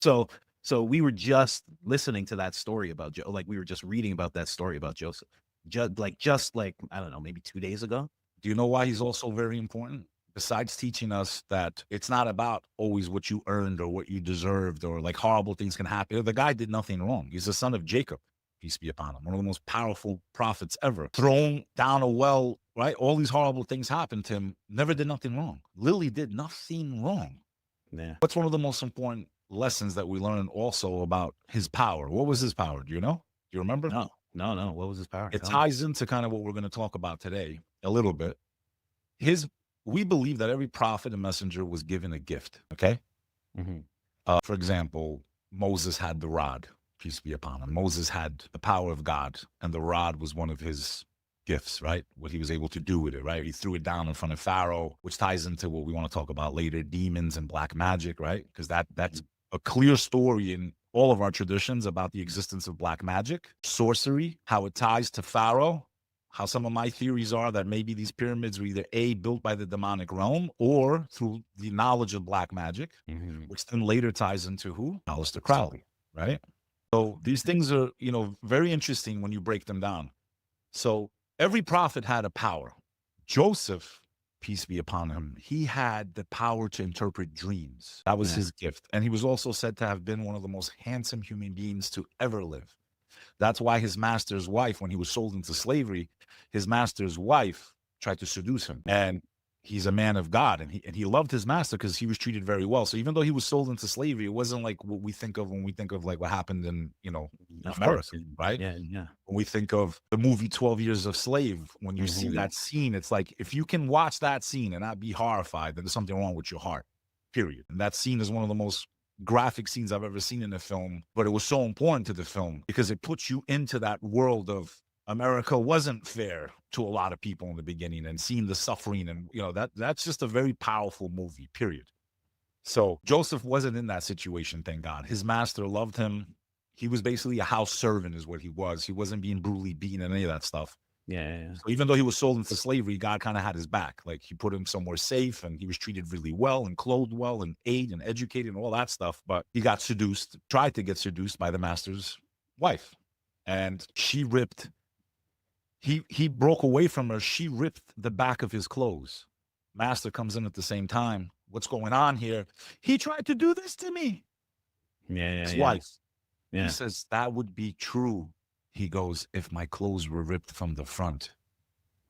So so we were just listening to that story about like we were just reading about that story about Joseph. Just like I don't know, maybe 2 days ago. Do you know why he's also very important? Besides teaching us that it's not about always what you earned or what you deserved or like horrible things can happen. The guy did nothing wrong. He's the son of Jacob, peace be upon him, one of the most powerful prophets ever. Thrown down a well, right? All these horrible things happened to him. Never did nothing wrong. Lily did nothing wrong. Yeah. What's one of the most important lessons that we learn also about his power? What was his power? Do you know? Do you remember? No. No, no. What was his power? It Tell me. ties into kind of what we're going to talk about today a little bit. His We believe that every prophet and messenger was given a gift. Okay. Mhm. For example, Moses had the rod, peace be upon him. Moses had the power of God, and the rod was one of his gifts, right? What he was able to do with it, right? He threw it down in front of Pharaoh, which ties into what we want to talk about later, demons and black magic, right? Because that's Mhm. a clear story in all of our traditions about the existence of black magic, sorcery, how it ties to Pharaoh, how some of my theories are that maybe these pyramids were either A, built by the demonic realm, or through the knowledge of black magic, Mhm. which then later ties into who? Aleister Crowley, right? So these things are, very interesting when you break them down. So every prophet had a power. Joseph, peace be upon him, he had the power to interpret dreams. That was Yeah. his gift. And he was also said to have been one of the most handsome human beings to ever live. That's why his master's wife, when he was sold into slavery, his master's wife tried to seduce him. And he's a man of God, and he loved his master because he was treated very well. So even though he was sold into slavery, it wasn't like what we think of when we think of like what happened in Of course. America, right? Yeah, yeah. When we think of the movie 12 Years of Slave, when you see Mhm. that scene, it's like if you can watch that scene and not be horrified, then there's something wrong with your heart. Period. And that scene is one of the most graphic scenes I've ever seen in a film, but it was so important to the film because it puts you into that world of America wasn't fair to a lot of people in the beginning and seeing the suffering and that's just a very powerful movie, period. So Joseph wasn't in that situation, thank God. His master loved him. He was basically a house servant, is what he was. He wasn't being brutally beaten and any of that stuff. Yeah, yeah, yeah. So even though he was sold into slavery, God kind of had his back. Like he put him somewhere safe and he was treated really well and clothed well and ate and educated and all that stuff. But he got seduced, tried to get seduced by the master's wife. And she ripped, he broke away from her. She ripped the back of his clothes. Master comes in at the same time. What's going on here? He tried to do this to me. Yeah, yeah, His yeah. wife. He Yeah. says, that would be true. He goes, if my clothes were ripped from the front.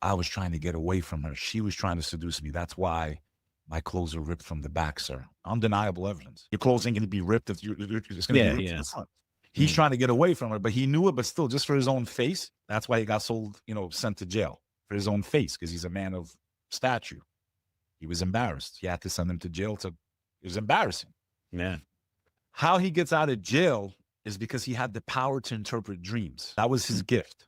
I was trying to get away from her. She was trying to seduce me. That's why my clothes are ripped from the back, sir. Undeniable evidence. Your clothes ain't going to be ripped if it's going to be Yeah, ripped from yeah. the front. He's Mhm. trying to get away from her, but he knew it, but still, just for his own face. That's why he got sold, sent to jail for his own face, because he's a man of stature. He was embarrassed. He had to send him to jail it was embarrassing. Yeah. How he gets out of jail is because he had the power to interpret dreams. That was his Mm. gift.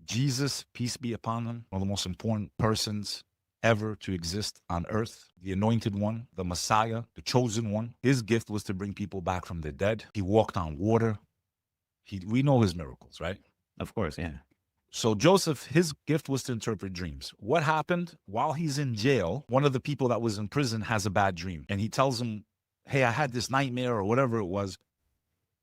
Jesus, peace be upon him, one of the most important persons ever to exist on earth, the anointed one, the Messiah, the chosen one. His gift was to bring people back from the dead. He walked on water. We know his miracles, right? Of course, yeah. So Joseph, his gift was to interpret dreams. What happened while he's in jail? One of the people that was in prison has a bad dream, and he tells him, "Hey, I had this nightmare or whatever it was."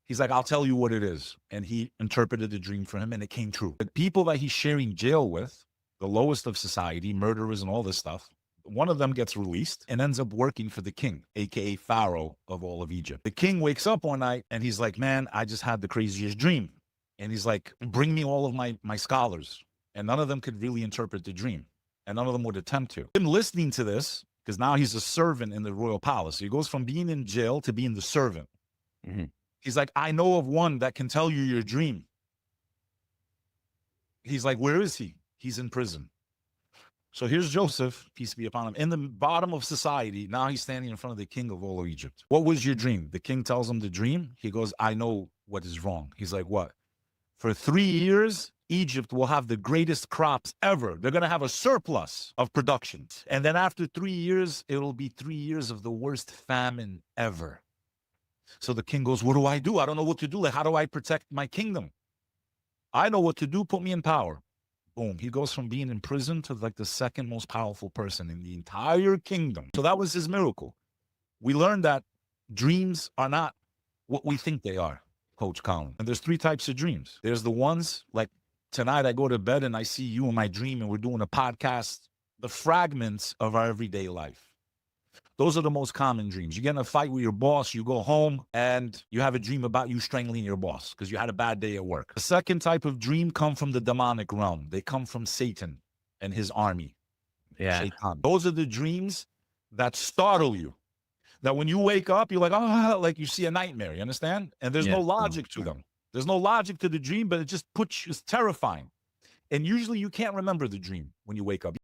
He's like, "I'll tell you what it is." And he interpreted the dream for him and it came true. The people that he's sharing jail with, the lowest of society, murderers and all this stuff, one of them gets released and ends up working for the king, aka Pharaoh of all of Egypt. The king wakes up one night and he's like, "Man, I just had the craziest dream." And he's like, "Bring me all of my scholars." And none of them could really interpret the dream. And none of them would attempt to. Him listening to this, because now he's a servant in the royal palace. He goes from being in jail to being the servant. Mhm. He's like, "I know of one that can tell you your dream." He's like, "Where is he?" He's in prison. So here's Joseph, peace be upon him, in the bottom of society. Now he's standing in front of the king of all of Egypt. "What was your dream?" The king tells him the dream. He goes, "I know what is wrong." He's like, "What?" "For 3 years, Egypt will have the greatest crops ever. They're going to have a surplus of production. And then after 3 years, it'll be 3 years of the worst famine ever." So the king goes, "What do I do? I don't know what to do. Like, how do I protect my kingdom? I know what to do. Put me in power." Boom. He goes from being in prison to like the second most powerful person in the entire kingdom. So that was his miracle. We learned that dreams are not what we think they are, Coach Colin. And there's three types of dreams. There's the ones like tonight I go to bed and I see you in my dream and we're doing a podcast, the fragments of our everyday life. Those are the most common dreams. You get in a fight with your boss, you go home and you have a dream about you strangling your boss because you had a bad day at work. The second type of dream come from the demonic realm. They come from Satan and his army. Yeah. Shaitan. Those are the dreams that startle you. That when you wake up, you're like, oh, like you see a nightmare, you understand? And there's no logic to them. There's no logic to the dream, but it just puts you, it's terrifying. And usually you can't remember the dream when you wake up.